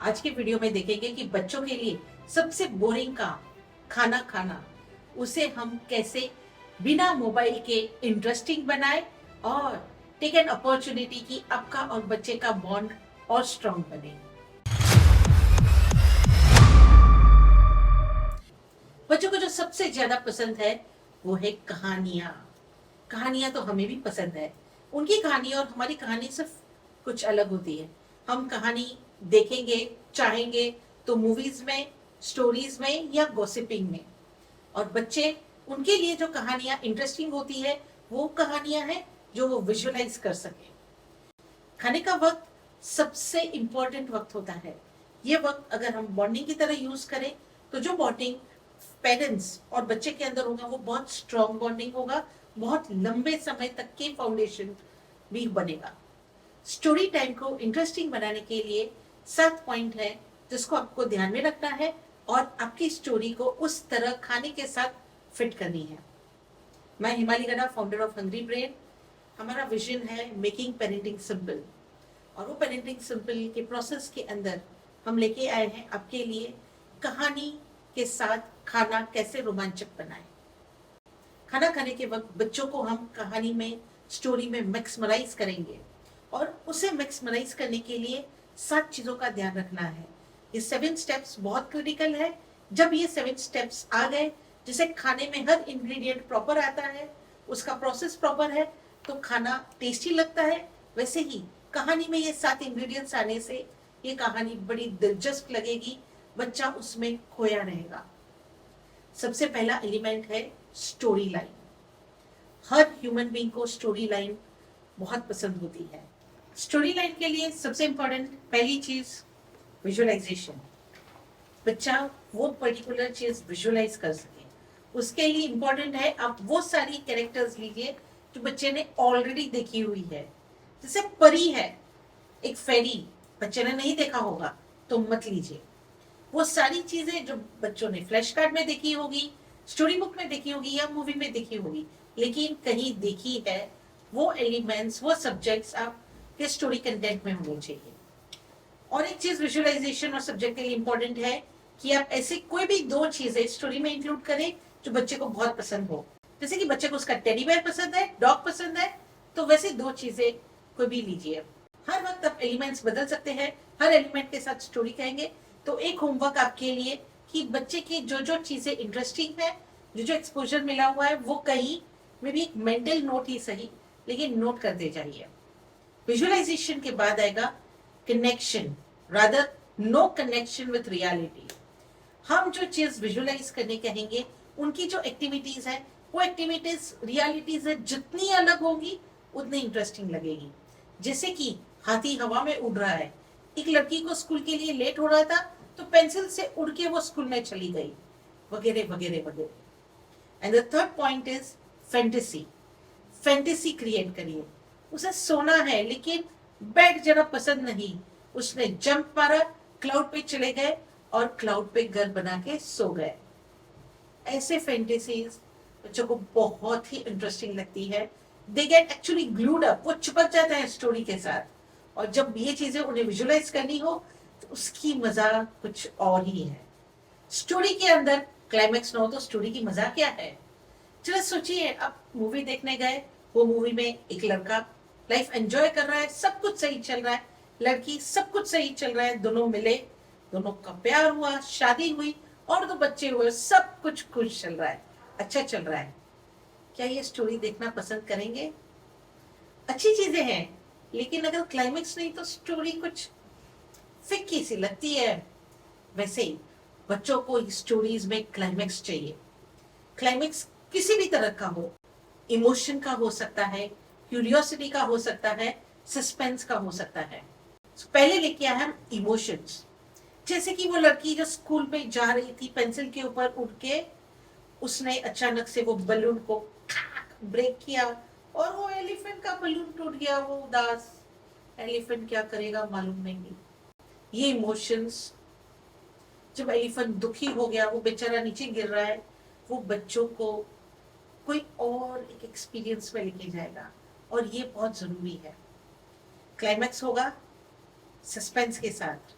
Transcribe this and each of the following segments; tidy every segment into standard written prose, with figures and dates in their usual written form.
आज के वीडियो में देखेंगे कि बच्चों के लिए सबसे बोरिंग काम खाना खाना, उसे हम कैसे बिना मोबाइल के इंटरेस्टिंग बनाए और टेक एन अपॉर्चुनिटी कि आपका और बच्चे का बॉन्ड और स्ट्रांग बने। बच्चों को जो सबसे ज्यादा पसंद है वो है कहानियां। कहानियां तो हमें भी पसंद है। उनकी कहानी और हमारी कहानी सिर्फ कुछ अलग होती है। हम कहानी देखेंगे चाहेंगे तो मूवीज में, स्टोरीज में या गॉसिपिंग में। और बच्चे, उनके लिए जो कहानियां इंटरेस्टिंग होती है वो कहानियां हैं जो वो विजुअलाइज कर सके। खाने का वक्त सबसे इंपॉर्टेंट वक्त होता है। ये वक्त अगर हम बॉन्डिंग की तरह यूज करें तो जो बॉन्डिंग पेरेंट्स और बच्चे के अंदर होगा वो बहुत स्ट्रॉन्ग बॉन्डिंग होगा, बहुत लंबे समय तक के फाउंडेशन भी बनेगा। स्टोरी टाइम को इंटरेस्टिंग बनाने के लिए 7 पॉइंट है जिसको आपको ध्यान में रखना है और आपकी स्टोरी को उस तरह खाने के साथ फिट करनी है। मैं हिमाली गदा, फाउंडर ऑफ हंग्री ब्रेन। हमारा विजन है मेकिंग पेरेंटिंग सिंपल, और वो पेरेंटिंग सिंपल के प्रोसेस के अंदर हम लेके आए हैं आपके लिए कहानी के साथ खाना कैसे रोमांचक बनाएं। खाना खाने के वक्त बच्चों को हम कहानी में, स्टोरी में मैक्सिमलाइज करेंगे और उसे मैक्सिमलाइज करने के लिए 7 चीजों का ध्यान रखना है। ये 7 स्टेप्स बहुत क्रिटिकल है। जब ये 7 स्टेप्स आ गए, जिसे खाने में हर इंग्रेडिएंट प्रॉपर आता है, उसका प्रोसेस प्रॉपर है, तो खाना टेस्टी लगता है। वैसे ही कहानी में ये 7 इंग्रेडिएंट्स आने से ये कहानी बड़ी दिलचस्प लगेगी, बच्चा उसमें खोया रहेगा। सबसे पहला एलिमेंट है स्टोरी लाइन। हर ह्यूमन बीइंग को स्टोरी लाइन बहुत पसंद होती है। स्टोरी लाइन के लिए सबसे इंपॉर्टेंट पहली चीज विजुअलाइजेशन। बच्चा वो पर्टिकुलर चीज विजुअलाइज कर सके, उसके लिए इंपॉर्टेंट है आप वो सारी कैरेक्टर्स लीजिए जो बच्चे ने ऑलरेडी देखी हुई है। जैसे परी है, एक फेरी, बच्चे ने नहीं देखा होगा तो मत लीजिए। वो सारी चीजें जो बच्चों ने फ्लैश कार्ड में देखी होगी, स्टोरी बुक में देखी होगी या मूवी में देखी होगी, लेकिन कहीं देखी है, वो एलिमेंट्स, वो सब्जेक्ट्स आपके स्टोरी कंटेंट में होने चाहिए। और एक चीज विजुअलाइजेशन और सब्जेक्ट के लिए इंपॉर्टेंट है कि आप ऐसे कोई भी 2 चीजें स्टोरी में इंक्लूड करें जो बच्चे को बहुत पसंद हो। जैसे कि बच्चे को उसका टेडी बेयर पसंद है, डॉग पसंद है, तो वैसे 2 चीजें कोई भी लीजिए। हर वक्त आप एलिमेंट्स बदल सकते हैं, हर एलिमेंट के साथ स्टोरी कहेंगे। तो एक होमवर्क आपके लिए कि बच्चे की जो जो चीजें इंटरेस्टिंग है, जो जो एक्सपोजर मिला हुआ है, वो कहीं में भी एक मेंटल नोट ही सही, लेकिन नोट करते जाइए। विजुअलाइजेशन के बाद आएगा connection, rather no connection with reality. हम जो चीज विजुअलाइज करने कहेंगे, उनकी जो एक्टिविटीज है, वो एक्टिविटीज रियलिटी से जितनी अलग होगी उतनी इंटरेस्टिंग लगेगी। जैसे कि हाथी हवा में उड़ रहा है, एक लड़की को स्कूल के लिए लेट हो रहा था तो पेंसिल से उड़ के वो स्कूल में चली गई, वगैरह वगैरह वगैरह। And the third point is fantasy. Fantasy create करिए। उसे सोना है लेकिन बेड जरा पसंद नहीं, उसने जंप मारा, क्लाउड पे चले गए और क्लाउड पे घर बना के सो गए। ऐसे फैंटेसीज बच्चों को बहुत ही इंटरेस्टिंग लगती है। They get actually glued up, वो चिपक जाते हैं स्टोरी के साथ। और जब ये चीजें उन्हें विजुअलाइज करनी हो तो उसकी मजा कुछ और ही है। स्टोरी के अंदर क्लाइमेक्स ना हो तो स्टोरी की मजा क्या है। चलो सोचिए, आप मूवी देखने गए, वो मूवी में एक लड़का लाइफ एंजॉय कर रहा है, सब कुछ सही चल रहा है, लड़की सब कुछ सही चल रहा है, दोनों मिले, दोनों का प्यार हुआ, शादी हुई और 2 बच्चे हुए, सब कुछ खुश चल रहा है, अच्छा चल रहा है। क्या ये स्टोरी देखना पसंद करेंगे? अच्छी चीजें हैं, लेकिन अगर क्लाइमेक्स नहीं तो स्टोरी कुछ फिक्की सी लगती है। वैसे ही बच्चों को स्टोरीज में क्लाइमेक्स चाहिए। क्लाइमेक्स किसी भी तरह का हो, इमोशन का हो सकता है, क्यूरियोसिटी का हो सकता है, सस्पेंस का हो सकता है। पहले लेके आए हम इमोशंस। जैसे कि वो लड़की जो स्कूल में जा रही थी, पेंसिल के ऊपर उड़ के उसने अचानक से वो बलून को ब्रेक किया और वो एलिफेंट का बलून टूट गया। वो उदास एलिफेंट क्या करेगा मालूम नहीं। ये इमोशंस, जब एलिफेंट दुखी हो गया, वो बेचारा नीचे गिर रहा है, वो बच्चों को कोई और एक एक्सपीरियंस में लेके जाएगा और ये बहुत जरूरी है। क्लाइमैक्स होगा सस्पेंस के साथ,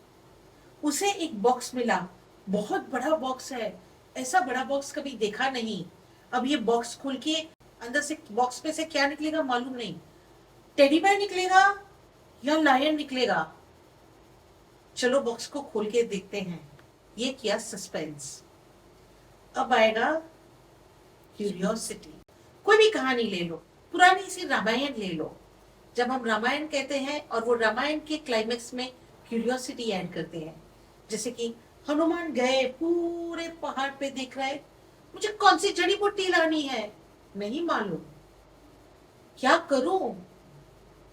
उसे एक बॉक्स मिला, बहुत बड़ा बॉक्स है, ऐसा बड़ा बॉक्स कभी देखा नहीं। अब ये बॉक्स खोल के अंदर से बॉक्स में से क्या निकलेगा मालूम नहीं, टेडी बेयर निकलेगा या लायन निकलेगा। चलो बॉक्स को खोल के देखते हैं। ये किया सस्पेंस। अब आएगा क्यूरियोसिटी। कोई भी कहानी ले लो, पुरानी सी रामायण ले लो। जब हम रामायण कहते हैं और वो रामायण के क्लाइमेक्स में क्यूरियोसिटी ऐड करते हैं, जैसे कि हनुमान गए पूरे पहाड़ पे, देख रहे मुझे कौन सी जड़ी बूटी लानी है, नहीं मालूम, क्या करूं।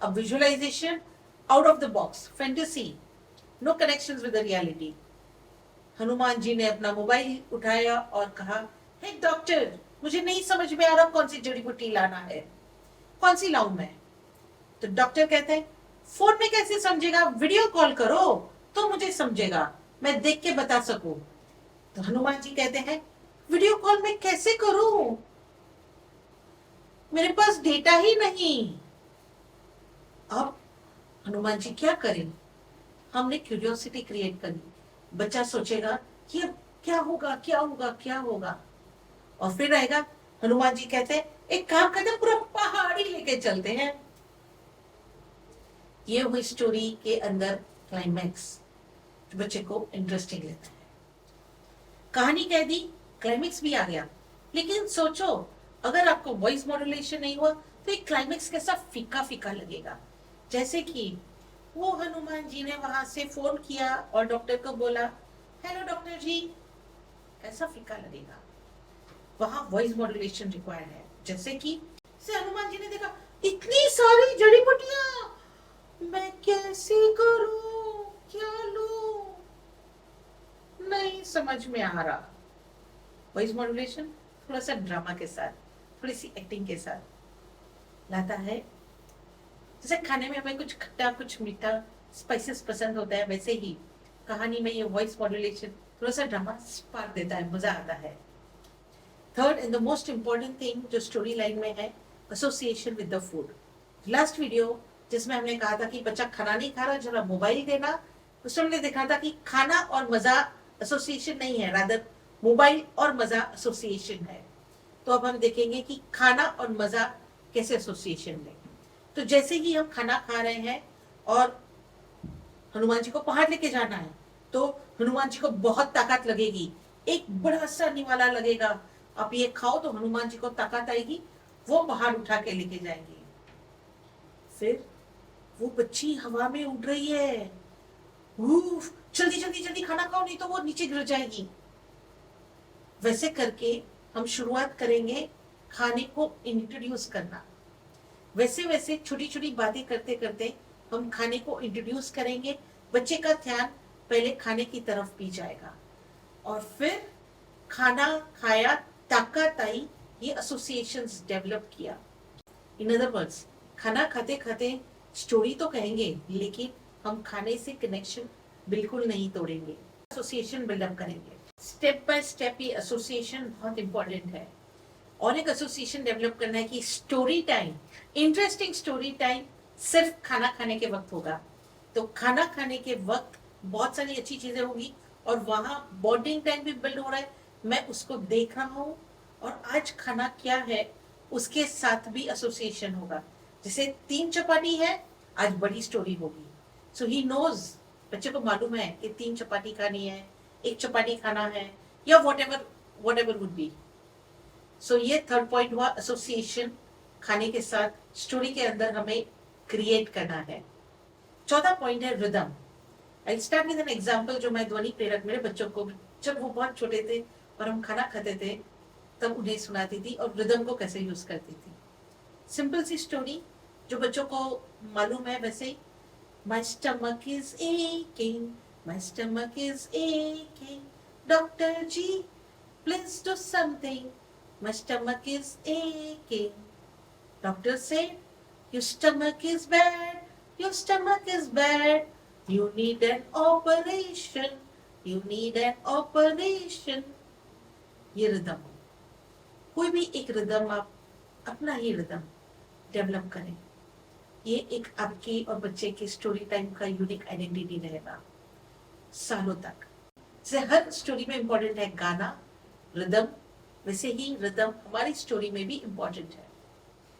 अब visualisation out of the box, fantasy, no connections with the reality. Hanuman ji ने अपना मोबाइल उठाया और कहा, हे डॉक्टर, मुझे नहीं समझ में आ रहा कौन सी जड़ी बूटी लाना है, कौन सी लाऊं मैं। तो डॉक्टर कहते हैं, फोन में कैसे समझेगा, वीडियो कॉल करो तो मुझे समझेगा, मैं देख के बता सकूं। तो हनुमान जी कहते हैं, वीडियो कॉल में कैसे करूं, मेरे पास डेटा ही नहीं। अब हनुमान जी क्या करें। हमने क्यूरियोसिटी क्रिएट करी। बच्चा सोचेगा कि अब क्या होगा क्या होगा क्या होगा। और फिर आएगा, हनुमान जी कहते हैं, एक काम करते हैं, पूरा पहाड़ी लेके चलते हैं। ये हुई स्टोरी के अंदर क्लाइमैक्स, जो बच्चे को इंटरेस्टिंग लगता है। कहानी कह दी, क्लाइमैक्स भी आ गया। लेकिन सोचो, अगर आपको वॉइस मॉड्यूलेशन नहीं हुआ तो एक क्लाइमैक्स कैसा फीका फीका लगेगा। जैसे कि वो हनुमान जी ने वहां से फोन किया और डॉक्टर को बोला, हेलो डॉक्टर जी, ऐसा फीका लगेगा। वहां वॉइस मॉड्यूलेशन रिक्वायर्ड है। जैसे कि से हनुमान जी ने देखा, इतनी सारी जड़ी बूटियां, मैं कैसे करूं, क्या लूं, नहीं समझ में आ रहा। वॉइस मॉड्यूलेशन थोड़ा सा ड्रामा के साथ, थोड़ी सी एक्टिंग के साथ लाता है। जैसे खाने में हमें कुछ खट्टा कुछ मीठा स्पाइसेस पसंद होता है, वैसे ही कहानी में ये वॉइस मॉड्यूलेशन थोड़ा सा ड्रामा स्पार्क देता है, मजा आता है। Third and the most important thing जो स्टोरी लाइन में है, association with the food. Last video जिसमें हमने कहा था कि बच्चा खाना नहीं खा रहा, जरा मोबाइल देना, उसमें हमने देखा था कि खाना और मजा एसोसिएशन नहीं है, रादर मोबाइल और मजा एसोसिएशन है। तो अब हम देखेंगे कि खाना और मजा कैसे एसोसिएशन में। तो जैसे ही हम खाना खा रहे हैं और हनुमान जी को पहाड़ लेके जाना है, तो हनुमान जी को बहुत ताकत लगेगी, एक बड़ा सा निवाला लगेगा, आप ये खाओ तो हनुमान जी को ताकत आएगी, वो पहाड़ उठा के लेके जाएंगे। फिर वो बच्ची हवा में उड़ रही है, जल्दी जल्दी जल्दी खाना खाओ नहीं तो वो नीचे गिर जाएगी। वैसे करके हम शुरुआत करेंगे खाने को इंट्रोड्यूस करना। वैसे वैसे छोटी छोटी बातें करते करते हम खाने को इंट्रोड्यूस करेंगे। बच्चे का ध्यान पहले खाने की तरफ भी जाएगा और फिर खाना खाया, ताकत आई, ये एसोसिएशंस डेवलप किया। इन अदर वर्ड्स, खाना खाते खाते स्टोरी तो कहेंगे, लेकिन हम खाने से कनेक्शन बिल्कुल नहीं तोड़ेंगे, एसोसिएशन बिल्डअप करेंगे। स्टेप बाय स्टेप ये एसोसिएशन बहुत इंपॉर्टेंट है। और एक एसोसिएशन डेवलप करना है कि story time, interesting story time सिर्फ खाना खाने के वक्त होगा। तो खाना खाने के वक्त बहुत सारी अच्छी चीजें होंगी और वहां बॉन्डिंग टाइम भी बिल्ड हो रहा है, मैं उसको देख रहा हूँ और आज खाना क्या है उसके साथ भी एसोसिएशन होगा। जैसे 3 चपाती है, आज बड़ी स्टोरी होगी। सो ही नोज, बच्चे को मालूम है कि 3 चपाती खानी है, 1 चपाती खाना है, या वॉट एवर वुड बी। सो ये थर्ड पॉइंट हुआ, एसोसिएशन खाने के साथ स्टोरी के अंदर हमें क्रिएट करना है। चौथा पॉइंट है rhythm. I start with an example जो मैं ध्वनि प्रेरक मेरे बच्चों को जब वो बहुत छोटे थे और हम खाना खाते थे तब उन्हें सुनाती थी और रिदम को कैसे यूज करती थी। सिंपल सी स्टोरी जो बच्चों को मालूम है वैसे ही। My stomach is aching, my stomach is aching, doctor ji please do something, my stomach is aching. Doctor said, your stomach is bad, your stomach is bad. You need an operation, you need an operation. ये rhythm, कोई भी एक rhythm आप अपना ही rhythm develop करें। ये एक आपकी और बच्चे की स्टोरी टाइम का यूनिक आइडेंटिटी रहेगा। सालों तक। जैसे हर स्टोरी में इम्पोर्टेंट है गाना, रिदम, वैसे ही रिदम हमारी स्टोरी में भी इम्पोर्टेंट है।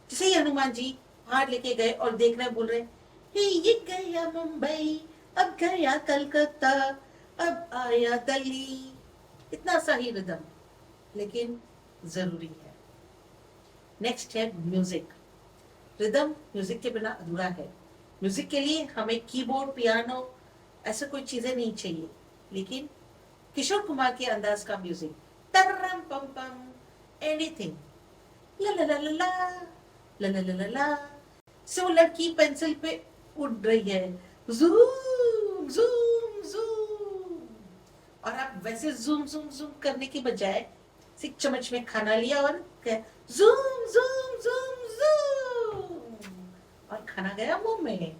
जैसे ही हनुमान जी हार लेके गए और देख रहे बोल रहे, हे ये गया मुंबई, अब गया कलकत्ता, अब आया दिल्ली, इतना सा ही रिदम, लेकिन जरूरी है। नेक्स्ट है म्यूजिक। रिदम म्यूजिक के बिना अधूरा है। म्यूजिक के लिए हमें कीबोर्ड, पियानो, ऐसा कोई चीजें नहीं चाहिए, लेकिन किशोर कुमार के अंदाज का म्यूजिक, तररम पम पम, एनीथिंग, ला ला ला ला ला ला ला ला ला ला, से वो लड़की पेंसिल पे उड़ रही है, जूम जूम जूम, और आप वैसे जूम जूम जूम करने की बजाय सिर्फ चम्मच में खाना लिया और जूम जूम जूम जूम, और खाना गया मुंह में।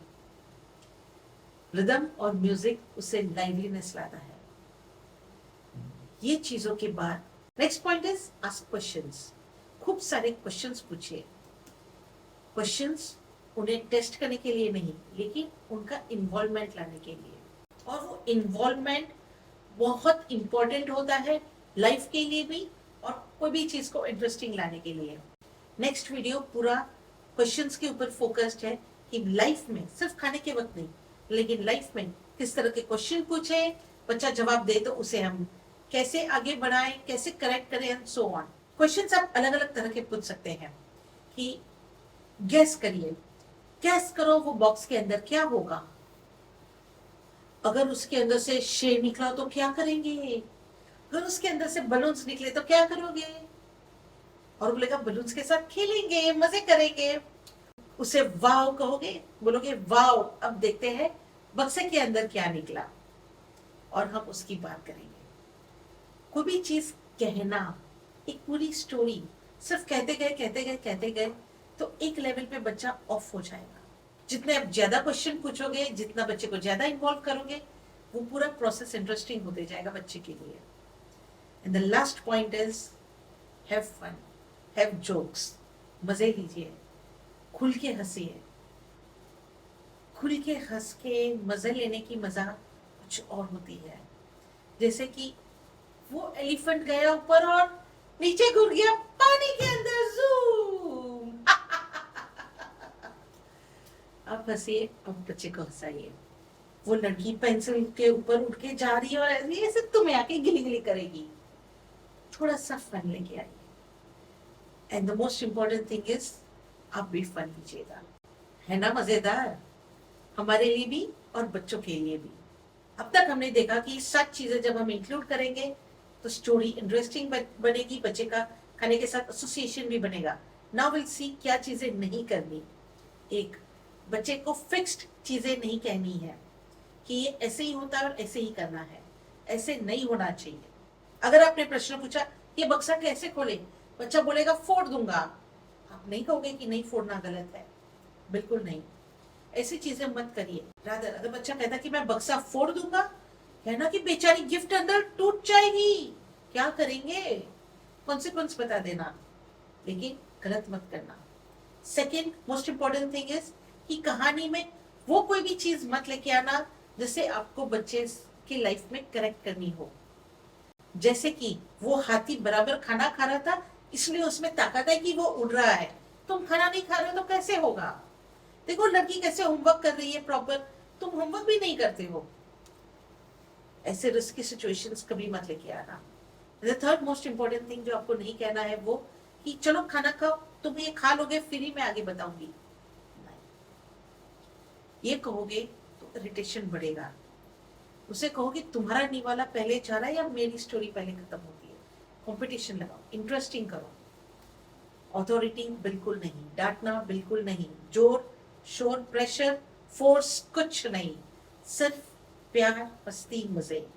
रिदम और म्यूजिक उसे लाइवलीनेस लाता है। ये चीजों के बाद next point is ask questions. खूब सारे क्वेश्चंस पूछिए। क्वेश्चंस उन्हें टेस्ट करने के लिए नहीं, लेकिन उनका इन्वॉल्वमेंट लाने के लिए, और वो इन्वॉल्वमेंट बहुत इंपॉर्टेंट होता है लाइफ के लिए भी, और कोई भी चीज को इंटरेस्टिंग लाने के लिए। नेक्स्ट वीडियो पूरा क्वेश्चंस के ऊपर फोकस्ड है कि लाइफ में सिर्फ खाने के वक्त नहीं, लेकिन लाइफ में किस तरह के क्वेश्चन पूछे, बच्चा जवाब दे तो उसे हम कैसे आगे बढ़ाएं, कैसे करेक्ट करें एंड सो ऑन। क्वेश्चंस आप अलग अलग तरह के पूछ सकते हैं कि गैस करिए, गैस करो वो बॉक्स के अंदर क्या होगा, अगर उसके अंदर से शेर निकला तो क्या करेंगे, अगर उसके अंदर से बलून्स निकले तो क्या करोगे, और बोलेगा बलून्स के साथ खेलेंगे, मजे करेंगे। उसे वाव कहोगे, बोलोगे वाव, अब देखते हैं बक्से के अंदर क्या निकला, और हम उसकी बात करेंगे। कोई भी चीज कहना, एक पूरी स्टोरी सिर्फ कहते गए तो एक लेवल पे बच्चा ऑफ हो जाएगा। जितने आप ज्यादा क्वेश्चन पूछोगे, जितना बच्चे को ज्यादा इन्वॉल्व करोगे, वो पूरा प्रोसेस इंटरेस्टिंग होते जाएगा बच्चे के लिए। And the last point is have fun, have jokes, मजे लीजिए, खुल के हंसिए। खुल के हंस के मजे लेने की मजा कुछ और होती है। जैसे कि वो एलिफेंट गया ऊपर और नीचे घुर गया पानी के अंदर, जूम। अब हंसिए, अब बच्चे को हंसाइए। वो लड़की पेंसिल के ऊपर उठ के जा रही है और ऐसे तुम्हें आके गिली गिली करेगी, थोड़ा सा फन लेके आइए। And the most important thing is आप भी फन लीजिएगा, है ना मजेदार, हमारे लिए भी और बच्चों के लिए भी। अब तक हमने देखा कि 7 चीजें जब हम इंक्लूड करेंगे तो स्टोरी इंटरेस्टिंग बनेगी, बच्चे का खाने के साथ एसोसिएशन भी बनेगा। नाउ विल सी क्या चीजें नहीं करनी। एक, बच्चे को फिक्स्ड चीजें नहीं कहनी है कि ये ऐसे ही होता है और ऐसे ही करना है, ऐसे नहीं होना चाहिए। अगर आपने प्रश्न पूछा ये बक्सा कैसे खोले, बच्चा बोलेगा फोड़ दूंगा, आप नहीं कहोगे कि नहीं फोड़ना गलत है, बिल्कुल नहीं, ऐसी चीजें मत करिए। रादर अगर बच्चा कहता कि मैं बक्सा फोड़ दूंगा, कहना कि बेचारी गिफ्ट अंदर टूट जाएगी, क्या करेंगे, कॉन्सिक्वेंस बता देना, लेकिन गलत मत करना। Second most important thing is कि कहानी में वो कोई भी चीज मत लेके आना जिससे आपको बच्चे की लाइफ में करेक्ट करनी हो। जैसे कि वो हाथी बराबर खाना खा रहा था इसलिए उसमें ताकत है कि वो उड़ रहा है, तुम खाना नहीं खा रहे हो तो कैसे होगा। देखो लड़की कैसे होमवर्क कर रही है प्रॉपर, तुम होमवर्क भी नहीं करते हो। ऐसे रिस्की सिचुएशंस कभी मत लेके आना। The third most important thing जो आपको नहीं कहना है वो कि चलो खाना खाओ, तुम ये खा लोगे फिर ही मैं आगे बताऊंगी, नहीं। ये कहोगे तो इरिटेशन बढ़ेगा। उसे कहोगे तुम्हारा निवाला पहले जा रहा है या मेरी स्टोरी पहले खत्म होती है। कंपटीशन लगाओ, इंटरेस्टिंग करो। अथॉरिटी बिल्कुल नहीं, डांटना बिल्कुल नहीं, जोर शोर प्रेशर फोर्स कुछ नहीं, सिर्फ प्यार मस्ती मजे।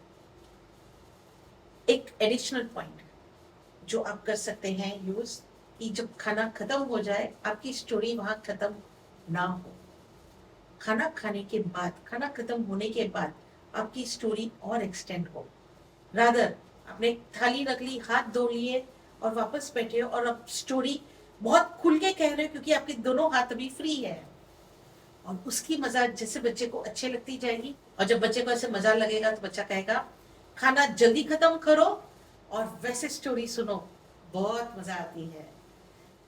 एक एडिशनल पॉइंट जो आप कर सकते हैं यूज, कि जब खाना खत्म हो जाए आपकी स्टोरी वहां खत्म ना हो। खाना खाने के बाद, खाना खत्म होने के बाद आपकी स्टोरी और एक्सटेंड हो। रादर आपने थाली रख ली, हाथ धो लिए और वापस बैठे हो और अब स्टोरी बहुत खुल के कह रहे हो क्योंकि आपके दोनों हाथ अभी फ्री है, और उसकी मजा जैसे बच्चे को अच्छे लगती जाएगी और जब बच्चे को ऐसे मजा लगेगा तो बच्चा कहेगा खाना जल्दी खत्म करो और वैसे स्टोरी सुनो, बहुत मजा आती है।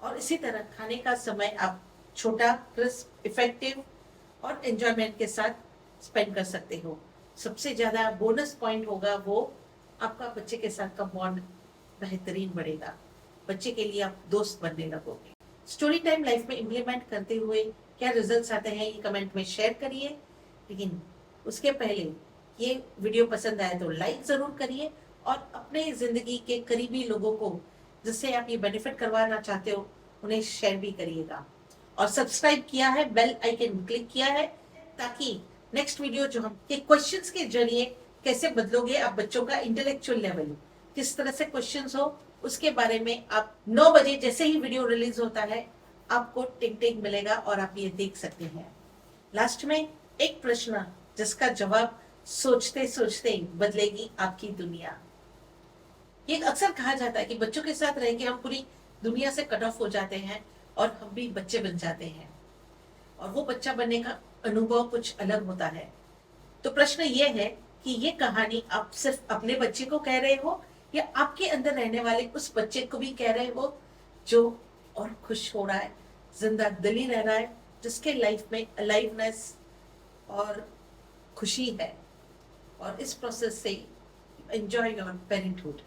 और इसी तरह खाने का समय आप छोटा, क्रिस्प, इफेक्टिव और एंजॉयमेंट के साथ स्पेंड कर सकते हो। सबसे ज्यादा बोनस पॉइंट होगा वो आपका बच्चे के साथ का बॉन्ड बेहतरीन बढ़ेगा, बच्चे के लिए आप दोस्त बनने लगोगे। स्टोरी टाइम लाइफ में इम्प्लीमेंट करते हुए क्या रिजल्ट्स आते हैं ये कमेंट में शेयर करिए। लेकिन उसके पहले ये वीडियो पसंद आए तो लाइक जरूर करिए और अपने जिंदगी के करीबी लोगों को जिससे आप ये बेनिफिट करवाना चाहते हो उन्हें शेयर भी करिएगा। और सब्सक्राइब किया है, बेल आइकन क्लिक किया है, ताकि नेक्स्ट वीडियो जो हम के क्वेश्चंस के जरिए कैसे बदलोगे आप बच्चों का इंटेलेक्चुअल लेवल, किस तरह से क्वेश्चंस हो उसके बारे में आप 9 बजे जैसे ही वीडियो रिलीज होता है आपको टिक टिक मिलेगा और आप ये देख सकते हैं। लास्ट में एक प्रश्न जिसका जवाब सोचते सोचते बदलेगी आपकी दुनिया। ये अक्सर कहा जाता है कि बच्चों के साथ रह के हम पूरी दुनिया से कट ऑफ हो जाते हैं और हम भी बच्चे बन जाते हैं और वो बच्चा बनने का अनुभव कुछ अलग होता है। तो प्रश्न ये है कि ये कहानी आप सिर्फ अपने बच्चे को कह रहे हो या आपके अंदर रहने वाले उस बच्चे को भी कह रहे हो जो और खुश हो रहा है, जिंदा दिली रह रहा है, जिसके लाइफ में अलाइवनेस और खुशी है और इस प्रोसेस से एंजॉय योर पेरेंटहुड।